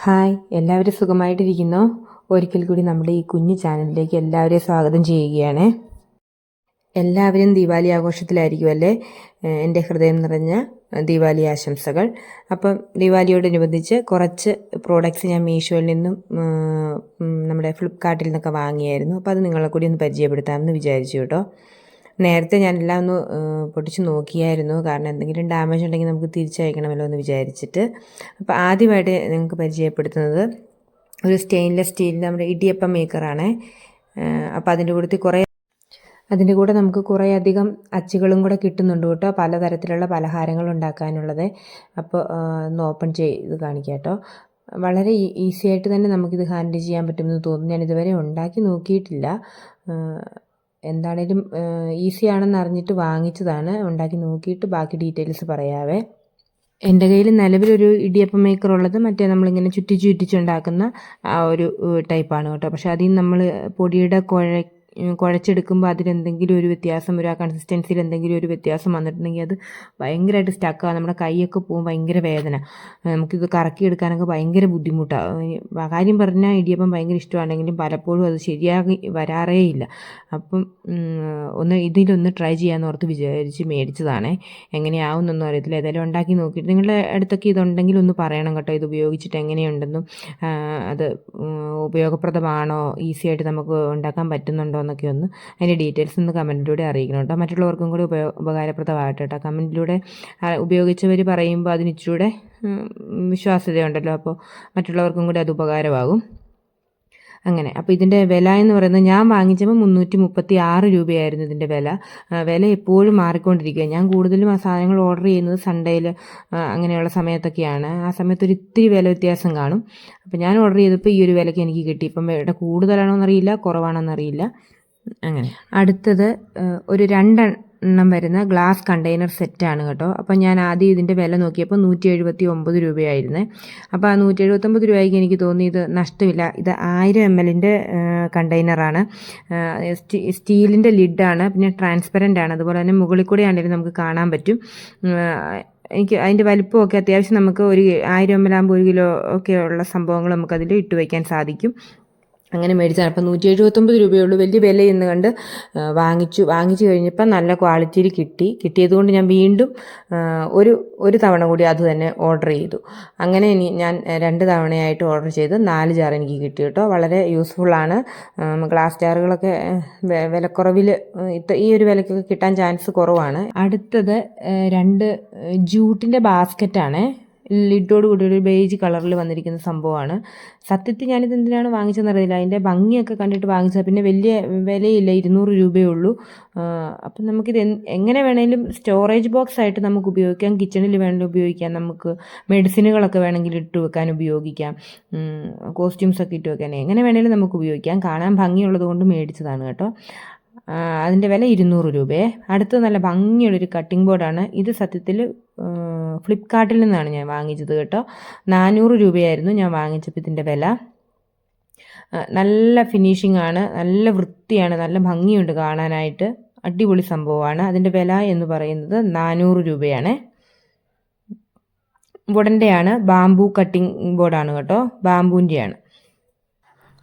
Hi, എല്ലാവരും സുഖമായിട്ടിരിക്കുന്നോ? ഒരിക്കൽ കൂടി നമ്മുടെ ഈ കുഞ്ഞു ചാനലിലേക്ക് എല്ലാവരെയും സ്വാഗതം ചെയ്യുകയാണ്. എല്ലാവരും ദീപാവലി ആഘോഷത്തിലായിരിക്കും അല്ലേ? എൻ്റെ ഹൃദയം നിറഞ്ഞ ദീപാവലി ആശംസകൾ. അപ്പം ദീപാവലിയോടനുബന്ധിച്ച് കുറച്ച് പ്രോഡക്റ്റ്സ് ഞാൻ മീഷോയിൽ നിന്നും നമ്മുടെ ഫ്ലിപ്കാർട്ടിൽ നിന്നൊക്കെ വാങ്ങിയായിരുന്നു. അപ്പോൾ അത് നിങ്ങളെ കൂടി ഒന്ന് പരിചയപ്പെടുത്താമെന്ന് വിചാരിച്ചു കേട്ടോ. നേരത്തെ ഞാനെല്ലാം ഒന്ന് പൊട്ടിച്ച് നോക്കിയായിരുന്നു, കാരണം എന്തെങ്കിലും ഡാമേജ് ഉണ്ടെങ്കിൽ നമുക്ക് തിരിച്ചയക്കണമല്ലോ എന്ന് വിചാരിച്ചിട്ട്. അപ്പോൾ ആദ്യമായിട്ട് നിങ്ങൾക്ക് പരിചയപ്പെടുത്തുന്നത് ഒരു സ്റ്റെയിൻലെസ് സ്റ്റീൽ നമ്മുടെ ഇടിയപ്പം മേക്കറാണ്. അപ്പോൾ അതിൻ്റെ കൂടെ നമുക്ക് കുറേ അധികം അച്ചുകളും കൂടെ കിട്ടുന്നുണ്ട് കേട്ടോ, പലതരത്തിലുള്ള പലഹാരങ്ങൾ ഉണ്ടാക്കാനുള്ളത്. അപ്പോൾ ഒന്ന് ഓപ്പൺ ചെയ്ത് കാണിക്കാം കേട്ടോ. വളരെ ഈസി ആയിട്ട് തന്നെ നമുക്കിത് ഹാൻഡിൽ ചെയ്യാൻ പറ്റുമെന്ന് തോന്നുന്നു. ഞാനിതുവരെ ഉണ്ടാക്കി നോക്കിയിട്ടില്ല. എന്താണേലും ഈസി ആണെന്ന് അറിഞ്ഞിട്ട് വാങ്ങിച്ചതാണ്. ഉണ്ടാക്കി നോക്കിയിട്ട് ബാക്കി ഡീറ്റെയിൽസ് പറയാവേ. എൻ്റെ കയ്യിൽ നിലവിലൊരു ഇടിയപ്പം മേക്കർ ഉള്ളത് മറ്റേ നമ്മളിങ്ങനെ ചുറ്റിച്ചുണ്ടാക്കുന്ന ആ ഒരു ടൈപ്പാണ് കേട്ടോ. പക്ഷേ അതിൽ നമ്മൾ പൊടിയുടെ കുഴച്ചെടുക്കുമ്പോൾ അതിലെന്തെങ്കിലും ഒരു വ്യത്യാസം വരും, ആ കൺസിസ്റ്റൻസിയിൽ എന്തെങ്കിലും ഒരു വ്യത്യാസം വന്നിട്ടുണ്ടെങ്കിൽ അത് ഭയങ്കരമായിട്ട് സ്റ്റക്കാണ്. നമ്മുടെ കൈയൊക്കെ പോകും, ഭയങ്കര വേദന. നമുക്കിത് കറക്കിയെടുക്കാനൊക്കെ ഭയങ്കര ബുദ്ധിമുട്ടാണ്. കാര്യം പറഞ്ഞാൽ ഇടിയപ്പം ഭയങ്കര ഇഷ്ടമാണെങ്കിലും പലപ്പോഴും അത് ശരിയാക്കി വരാറേ ഇല്ല. അപ്പം ഇതിലൊന്ന് ട്രൈ ചെയ്യാമെന്ന് ഓർത്ത് വിചാരിച്ച് മേടിച്ചതാണേ. എങ്ങനെയാവുന്നൊന്നും അറിയത്തില്ല. ഏതായാലും ഉണ്ടാക്കി നോക്കിയിട്ട് നിങ്ങളുടെ അടുത്തൊക്കെ ഇതുണ്ടെങ്കിൽ ഒന്ന് പറയണം കേട്ടോ, ഇത് ഉപയോഗിച്ചിട്ട് എങ്ങനെയുണ്ടെന്നും അത് ഉപയോഗപ്രദമാണോ, ഈസി ആയിട്ട് നമുക്ക് ഉണ്ടാക്കാൻ പറ്റുന്നുണ്ടോ എന്നൊക്കെ ഒന്ന് അതിൻ്റെ ഡീറ്റെയിൽസ് ഒന്ന് കമൻറ്റിലൂടെ അറിയിക്കണം കേട്ടോ. മറ്റുള്ളവർക്കും കൂടി ഉപകാരപ്രദമാകട്ടെ കേട്ടോ. കമൻറ്റിലൂടെ ഉപയോഗിച്ചവർ പറയുമ്പോൾ അതിന് ഇച്ചിരൂടെ വിശ്വാസ്യതയുണ്ടല്ലോ, അപ്പോൾ മറ്റുള്ളവർക്കും കൂടി അത് ഉപകാരമാകും. അങ്ങനെ അപ്പോൾ ഇതിൻ്റെ വില എന്ന് പറയുന്നത് ഞാൻ വാങ്ങിച്ചപ്പോൾ 336 രൂപയായിരുന്നു ഇതിൻ്റെ വില എപ്പോഴും മാറിക്കൊണ്ടിരിക്കുക. ഞാൻ കൂടുതലും ആ സാധനങ്ങൾ ഓർഡർ ചെയ്യുന്നത് സൺഡേയിൽ അങ്ങനെയുള്ള സമയത്തൊക്കെയാണ്. ആ സമയത്ത് ഒരു ഇത്തിരി വില വ്യത്യാസം കാണും. അപ്പോൾ ഞാൻ ഓർഡർ ചെയ്തപ്പോൾ ഈ ഒരു വിലയ്ക്ക് എനിക്ക് കിട്ടി. ഇപ്പം വില കൂടുതലാണോ എന്നറിയില്ല, കുറവാണോന്നറിയില്ല. അങ്ങനെ അടുത്തത് ഒരു 2 വരുന്ന ഗ്ലാസ് കണ്ടെയ്നർ സെറ്റാണ് കേട്ടോ. അപ്പം ഞാൻ ആദ്യം ഇതിൻ്റെ വില നോക്കിയപ്പോൾ 179 രൂപയായിരുന്നേ. അപ്പോൾ ആ 179 രൂപയ്ക്ക് എനിക്ക് തോന്നി ഇത് നഷ്ടമില്ല. ഇത് 1000 ml കണ്ടെയ്നറാണ്, സ്റ്റീലിൻ്റെ ലിഡാണ്, പിന്നെ ട്രാൻസ്പെറൻ്റ് ആണ്. അതുപോലെ തന്നെ മുകളിൽ കൂടെ ആണെങ്കിലും നമുക്ക് കാണാൻ പറ്റും. എനിക്ക് അതിൻ്റെ വലിപ്പമൊക്കെ അത്യാവശ്യം നമുക്ക് ഒരു 1000 ml ആകുമ്പോൾ 1 കിലോ ഒക്കെ ഉള്ള സംഭവങ്ങൾ നമുക്കതിൽ ഇട്ട് വയ്ക്കാൻ സാധിക്കും. അങ്ങനെ മേടിച്ചാണ്. അപ്പം 179 രൂപയുള്ളൂ, വലിയ വിലയെന്ന് കണ്ട് വാങ്ങിച്ചു കഴിഞ്ഞപ്പോൾ നല്ല ക്വാളിറ്റിയിൽ കിട്ടിയതുകൊണ്ട് ഞാൻ വീണ്ടും ഒരു തവണ കൂടി അത് തന്നെ ഓർഡർ ചെയ്തു. അങ്ങനെ ഞാൻ 2 തവണയായിട്ട് ഓർഡർ ചെയ്ത് 4 ജാർ എനിക്ക് കിട്ടി കേട്ടോ. വളരെ യൂസ്ഫുള്ളാണ്. ഗ്ലാസ് ജാറുകളൊക്കെ വിലക്കുറവിൽ ഈ ഒരു വിലക്കൊക്കെ കിട്ടാൻ ചാൻസ് കുറവാണ്. അടുത്തത് 2 ജൂട്ടിൻ്റെ ബാസ്ക്കറ്റാണ്. ലിഡോട് കൂടി ഒരു ബേജ് കളറിൽ വന്നിരിക്കുന്ന സംഭവമാണ്. സത്യത്തിൽ ഞാനിത് എന്തിനാണ് വാങ്ങിച്ചതെന്ന് അറിയില്ല. അതിൻ്റെ ഭംഗിയൊക്കെ കണ്ടിട്ട് വാങ്ങിച്ചത്. പിന്നെ വലിയ വിലയില്ല, 200 രൂപയേ ഉള്ളൂ. അപ്പം നമുക്കിത് എങ്ങനെ വേണമെങ്കിലും സ്റ്റോറേജ് ബോക്സ് ആയിട്ട് നമുക്ക് ഉപയോഗിക്കാം, കിച്ചണിൽ വേണമെങ്കിൽ ഉപയോഗിക്കാം, നമുക്ക് മെഡിസിനുകളൊക്കെ വേണമെങ്കിൽ ഇട്ട് വെക്കാൻ ഉപയോഗിക്കാം, കോസ്റ്റ്യൂംസൊക്കെ ഇട്ട് വെക്കാൻ എങ്ങനെ വേണമെങ്കിലും നമുക്ക് ഉപയോഗിക്കാം. കാണാൻ ഭംഗിയുള്ളത് കൊണ്ട് മേടിച്ചതാണ് കേട്ടോ. അതിൻ്റെ വില 200 രൂപയെ. അടുത്തത് നല്ല ഭംഗിയുള്ളൊരു കട്ടിംഗ് ബോർഡാണ്. ഇത് സത്യത്തിൽ ഫ്ലിപ്കാർട്ടിൽ നിന്നാണ് ഞാൻ വാങ്ങിച്ചത് കേട്ടോ. 400 രൂപയായിരുന്നു ഞാൻ വാങ്ങിച്ചപ്പോൾ ഇതിൻ്റെ വില. നല്ല ഫിനിഷിംഗ് ആണ്, നല്ല വൃത്തിയാണ്, നല്ല ഭംഗിയുണ്ട് കാണാനായിട്ട്. അടിപൊളി സംഭവമാണ്. അതിൻ്റെ വില എന്ന് പറയുന്നത് 400 രൂപയാണ്. വുഡൻ്റെയാണ്, ബാംബു കട്ടിംഗ് ബോർഡാണ് കേട്ടോ, ബാംബുവിൻ്റെയാണ്.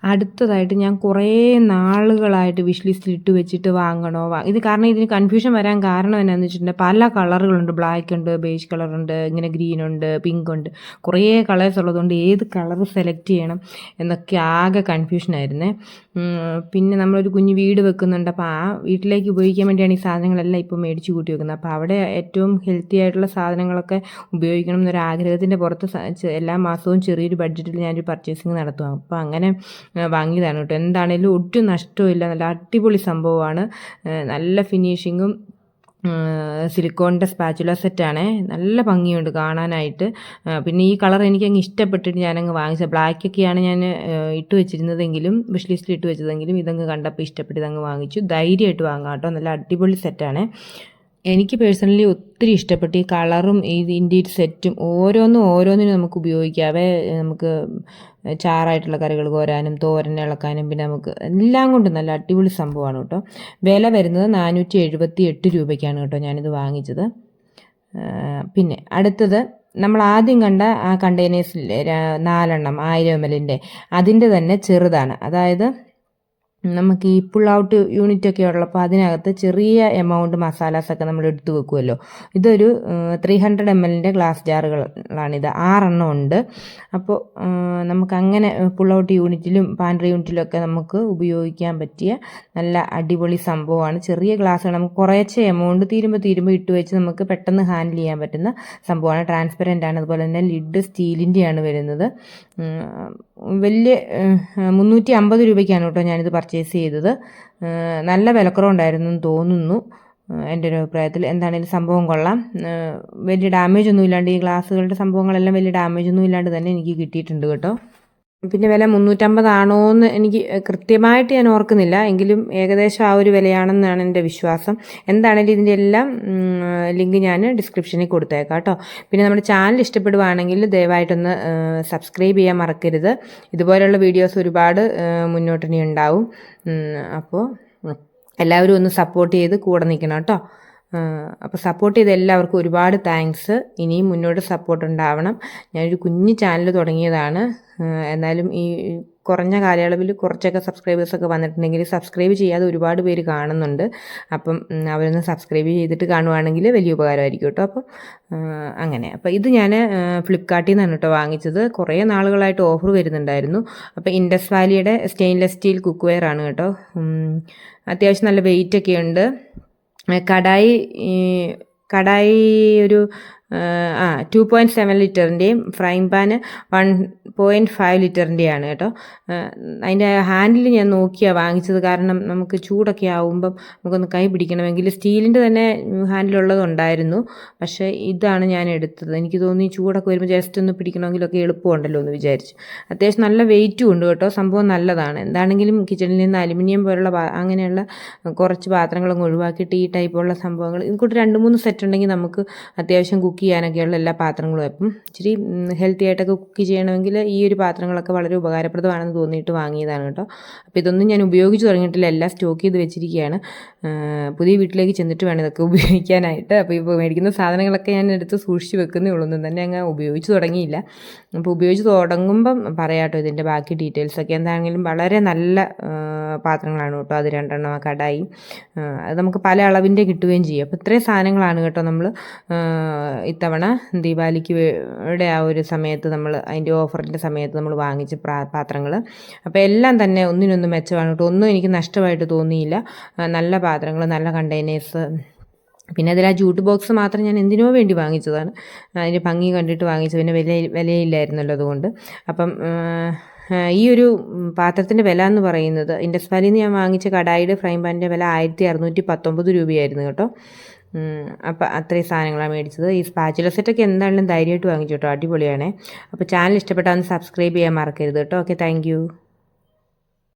അടുത്തതായിട്ട് ഞാൻ കുറേ നാളുകളായിട്ട് വിഷ് ലിസ്റ്റിൽ ഇട്ട് വെച്ചിട്ട് വാങ്ങണോ ഇത്, കാരണം ഇതിന് കൺഫ്യൂഷൻ വരാൻ കാരണം എന്നാന്ന് വെച്ചിട്ടുണ്ടെങ്കിൽ പല കളറുകളുണ്ട്. ബ്ലാക്ക് ഉണ്ട്, ബേജ് കളറുണ്ട്, ഇങ്ങനെ ഗ്രീൻ ഉണ്ട്, പിങ്ക് ഉണ്ട്, കുറേ കളേഴ്സ് ഉള്ളതുകൊണ്ട് ഏത് കളർ സെലക്ട് ചെയ്യണം എന്നൊക്കെ ആകെ കൺഫ്യൂഷനായിരുന്നേ. പിന്നെ നമ്മളൊരു കുഞ്ഞ് വീട് വെക്കുന്നുണ്ട്. അപ്പോൾ ആ വീട്ടിലേക്ക് ഉപയോഗിക്കാൻ വേണ്ടിയാണ് ഈ സാധനങ്ങളെല്ലാം ഇപ്പോൾ മേടിച്ച് കൂട്ടി വെക്കുന്നത്. അപ്പോൾ അവിടെ ഏറ്റവും ഹെൽത്തി ആയിട്ടുള്ള സാധനങ്ങളൊക്കെ ഉപയോഗിക്കണം എന്നൊരാഗ്രഹത്തിൻ്റെ പുറത്ത് എല്ലാ മാസവും ചെറിയൊരു ബഡ്ജറ്റിൽ ഞാനൊരു പർച്ചേസിങ് നടത്തും. അപ്പോൾ അങ്ങനെ വാങ്ങിയതാണ് കേട്ടോ. എന്താണേലും ഒട്ടും നഷ്ടമില്ല, നല്ല അടിപൊളി സംഭവമാണ്. നല്ല ഫിനിഷിങ്ങും, സിലിക്കോണിൻ്റെ സ്പാച്ചുല സെറ്റാണ്, നല്ല ഭംഗിയുണ്ട് കാണാനായിട്ട്. പിന്നെ ഈ കളർ എനിക്കങ്ങ് ഇഷ്ടപ്പെട്ടിട്ട് ഞാനങ്ങ് വാങ്ങിച്ചത്. ബ്ലാക്കൊക്കെയാണ് ഞാൻ ഇട്ട് വെച്ചിരുന്നതെങ്കിലും, വിഷ് ലിസ്റ്റിൽ ഇട്ട് വെച്ചതെങ്കിലും ഇതങ്ങ് കണ്ടപ്പോൾ ഇഷ്ടപ്പെട്ട് ഇതങ്ങ് വാങ്ങിച്ചു. ധൈര്യമായിട്ട് വാങ്ങാം കേട്ടോ, നല്ല അടിപൊളി സെറ്റാണ്. എനിക്ക് പേഴ്സണലി ഒത്തിരി ഇഷ്ടപ്പെട്ടു ഈ കളറും ഇതിൻ്റെ സെറ്റും. ഓരോന്നിനും നമുക്ക് ഉപയോഗിക്കാവേ. നമുക്ക് ചാറായിട്ടുള്ള കറികൾ കോരാനും, തോരൻ ഇളക്കാനും, പിന്നെ നമുക്ക് എല്ലാം കൊണ്ടും നല്ല അടിപൊളി സംഭവമാണ് കേട്ടോ. വില വരുന്നത് 478 രൂപയ്ക്കാണ് കേട്ടോ ഞാനിത് വാങ്ങിച്ചത്. പിന്നെ അടുത്തത് നമ്മൾ ആദ്യം കണ്ട ആ കണ്ടെയ്നേഴ്സിലെ 4 1000 ml അതിൻ്റെ തന്നെ ചെറുതാണ്. അതായത് നമുക്ക് ഈ പുൾ ഔട്ട് യൂണിറ്റ് ഒക്കെ ഉള്ളപ്പോൾ അതിനകത്ത് ചെറിയ എമൗണ്ട് മസാലാസൊക്കെ നമ്മൾ എടുത്തു വെക്കുമല്ലോ. ഇതൊരു 300 ml ഗ്ലാസ് ജാറുകളാണിത്. 6 ഉണ്ട്. അപ്പോൾ നമുക്കങ്ങനെ പുൾ ഔട്ട് യൂണിറ്റിലും പാൻട്രി യൂണിറ്റിലും ഒക്കെ നമുക്ക് ഉപയോഗിക്കാൻ പറ്റിയ നല്ല അടിപൊളി സംഭവമാണ്. ചെറിയ ഗ്ലാസ്സുകൾ നമുക്ക് കുറേശ്ശെ എമൗണ്ട് തീരുമ്പോൾ ഇട്ട് വെച്ച് നമുക്ക് പെട്ടെന്ന് ഹാൻഡിൽ ചെയ്യാൻ പറ്റുന്ന സംഭവമാണ്. ട്രാൻസ്പെറൻ്റ് ആണ്. അതുപോലെ തന്നെ ലിഡ് സ്റ്റീലിൻ്റെയാണ് വരുന്നത്. വലിയ 350 രൂപയ്ക്കാണ് കേട്ടോ ഞാനിത് പർച്ചേസ് ചെയ്തത്. നല്ല വിലക്കുറവുണ്ടായിരുന്നു എന്ന് തോന്നുന്നു എൻ്റെ ഒരു അഭിപ്രായത്തിൽ. എന്താണെങ്കിലും സംഭവം കൊള്ളാം. വലിയ ഡാമേജ് ഒന്നും ഇല്ലാണ്ട് ഈ ഗ്ലാസ്സുകളുടെ സംഭവങ്ങളെല്ലാം വലിയ ഡാമേജ് ഒന്നും ഇല്ലാണ്ട് തന്നെ എനിക്ക് കിട്ടിയിട്ടുണ്ട് കേട്ടോ. പിന്നെ വില 350 ആണോ എന്ന് എനിക്ക് കൃത്യമായിട്ട് ഞാൻ ഓർക്കുന്നില്ല. എങ്കിലും ഏകദേശം ആ ഒരു വിലയാണെന്നാണ് എൻ്റെ വിശ്വാസം. എന്താണെങ്കിലും ഇതിൻ്റെ എല്ലാം ലിങ്ക് ഞാൻ ഡിസ്ക്രിപ്ഷനിൽ കൊടുത്തേക്കാം കേട്ടോ. പിന്നെ നമ്മുടെ ചാനൽ ഇഷ്ടപ്പെടുവാണെങ്കിൽ ദയവായിട്ടൊന്ന് സബ്സ്ക്രൈബ് ചെയ്യാൻ മറക്കരുത്. ഇതുപോലെയുള്ള വീഡിയോസ് ഒരുപാട് മുന്നോട്ടിനി ഉണ്ടാവും. അപ്പോൾ എല്ലാവരും ഒന്ന് സപ്പോർട്ട് ചെയ്ത് കൂടെ നിൽക്കണം കേട്ടോ. അപ്പോൾ സപ്പോർട്ട് ചെയ്ത എല്ലാവർക്കും ഒരുപാട് താങ്ക്സ്. ഇനിയും മുന്നോട്ട് സപ്പോർട്ട് ഉണ്ടാവണം. ഞാനൊരു കുഞ്ഞു ചാനൽ തുടങ്ങിയതാണ്. എന്നാലും ഈ കുറഞ്ഞ കാലയളവിൽ കുറച്ചൊക്കെ സബ്സ്ക്രൈബേഴ്സൊക്കെ വന്നിട്ടുണ്ടെങ്കിൽ സബ്സ്ക്രൈബ് ചെയ്യാതെ ഒരുപാട് പേര് കാണുന്നുണ്ട്. അപ്പം അവരൊന്ന് സബ്സ്ക്രൈബ് ചെയ്തിട്ട് കാണുവാണെങ്കിൽ വലിയ ഉപകാരമായിരിക്കും കേട്ടോ. അപ്പം അങ്ങനെ അപ്പോൾ ഇത് ഞാൻ ഫ്ലിപ്കാർട്ടിൽ നിന്നാണ് കേട്ടോ വാങ്ങിച്ചത്. കുറേ നാളുകളായിട്ട് ഓഫർ വരുന്നുണ്ടായിരുന്നു. അപ്പോൾ ഇൻഡസ് വാലിയുടെ സ്റ്റെയിൻലെസ് സ്റ്റീൽ കുക്ക് വെയർ ആണ് കേട്ടോ. അത്യാവശ്യം നല്ല വെയിറ്റൊക്കെ ഉണ്ട്. കടായി ഒരു 2.7 ലിറ്ററിൻ്റെയും ഫ്രൈങ് പാന് 1.5 ലിറ്ററിൻ്റെയാണ് കേട്ടോ. അതിൻ്റെ ഹാൻഡിൽ ഞാൻ നോക്കിയാണ് വാങ്ങിച്ചത്. കാരണം നമുക്ക് ചൂടൊക്കെ ആവുമ്പം നമുക്കൊന്ന് കൈ പിടിക്കണമെങ്കിൽ സ്റ്റീലിൻ്റെ തന്നെ ഹാൻഡിലുള്ളതുണ്ടായിരുന്നു. പക്ഷേ ഇതാണ് ഞാൻ എടുത്തത്. എനിക്ക് തോന്നി ചൂടൊക്കെ വരുമ്പോൾ ജസ്റ്റ് ഒന്ന് പിടിക്കണമെങ്കിലൊക്കെ എളുപ്പമുണ്ടല്ലോ എന്ന് വിചാരിച്ചു. അത്യാവശ്യം നല്ല വെയിറ്റും ഉണ്ട് കേട്ടോ. സംഭവം നല്ലതാണ്. എന്താണെങ്കിലും കിച്ചണിൽ നിന്ന് അലുമിനിയം പോലുള്ള അങ്ങനെയുള്ള കുറച്ച് പാത്രങ്ങളൊക്കെ ഒഴിവാക്കിയിട്ട് ഈ ടൈപ്പുള്ള സംഭവങ്ങൾ ഇതുകൂട്ട് 2-3 സെറ്റ് ഉണ്ടെങ്കിൽ നമുക്ക് അത്യാവശ്യം കുക്ക് ചെയ്യാനൊക്കെയുള്ള എല്ലാ പാത്രങ്ങളും. അപ്പം ഇച്ചിരി ഹെൽത്തി ആയിട്ടൊക്കെ കുക്ക് ചെയ്യണമെങ്കിൽ ഈ ഒരു പാത്രങ്ങളൊക്കെ വളരെ ഉപകാരപ്രദമാണെന്ന് തോന്നിയിട്ട് വാങ്ങിയതാണ് കേട്ടോ. അപ്പോൾ ഇതൊന്നും ഞാൻ ഉപയോഗിച്ച് തുടങ്ങിയിട്ടില്ല. എല്ലാം സ്റ്റോക്ക് ചെയ്ത് വെച്ചിരിക്കുകയാണ്. പുതിയ വീട്ടിലേക്ക് ചെന്നിട്ട് വേണം ഇതൊക്കെ ഉപയോഗിക്കാനായിട്ട്. അപ്പോൾ ഇപ്പോൾ മേടിക്കുന്ന സാധനങ്ങളൊക്കെ ഞാൻ എടുത്ത് സൂക്ഷിച്ച് വെക്കുന്നേ ഉള്ളൂ. ഒന്നും തന്നെ അങ്ങ് ഉപയോഗിച്ച് തുടങ്ങിയില്ല. അപ്പോൾ ഉപയോഗിച്ച് തുടങ്ങുമ്പം പറയാട്ടോ ഇതിൻ്റെ ബാക്കി ഡീറ്റെയിൽസൊക്കെ. എന്താണെങ്കിലും വളരെ നല്ല പാത്രങ്ങളാണ് കേട്ടോ. അത് 2 കടായി. അത് നമുക്ക് പല അളവിൻ്റെ കിട്ടുകയും ചെയ്യും. അപ്പോൾ ഇത്രയും സാധനങ്ങളാണ് കേട്ടോ നമ്മൾ ഇത്തവണ ദീപാവലിക്ക് ആ ഒരു സമയത്ത് നമ്മൾ അതിൻ്റെ ഓഫറിൻ്റെ സമയത്ത് നമ്മൾ വാങ്ങിച്ച പാത്രങ്ങൾ. അപ്പോൾ എല്ലാം തന്നെ ഒന്നിനൊന്നും മെച്ചമാണ് കേട്ടോ. ഒന്നും എനിക്ക് നഷ്ടമായിട്ട് തോന്നിയില്ല. നല്ല പാത്രങ്ങൾ, നല്ല കണ്ടെയ്നേഴ്സ്. പിന്നെ അതിൽ ആ ജൂട്ട് ബോക്സ് മാത്രം ഞാൻ എന്തിനോ വേണ്ടി വാങ്ങിച്ചതാണ്. അതിൻ്റെ ഭംഗി കണ്ടിട്ട് വാങ്ങിച്ചു. പിന്നെ വിലയില്ലായിരുന്നല്ലോ അതുകൊണ്ട്. അപ്പം ഈ ഒരു പാത്രത്തിൻ്റെ വില എന്ന് പറയുന്നത് ഇൻഡസ് വാലിയിൽ നിന്ന് ഞാൻ വാങ്ങിച്ച കടായിയുടെ ഫ്രൈ പാനിൻ്റെ വില 1619 രൂപയായിരുന്നു കേട്ടോ. അപ്പോൾ അത്രയും സാധനങ്ങളാണ് മേടിച്ചത്. ഈ സ്പാച്ചുല സെറ്റൊക്കെ എന്തായാലും ധൈര്യമായിട്ട് വാങ്ങിച്ചു കേട്ടോ. അടിപൊളിയാണേ. അപ്പോൾ ചാനൽ ഇഷ്ടപ്പെട്ടാൽ ഒന്ന് സബ്സ്ക്രൈബ് ചെയ്യാൻ മറക്കരുത് കേട്ടോ. Okay, thank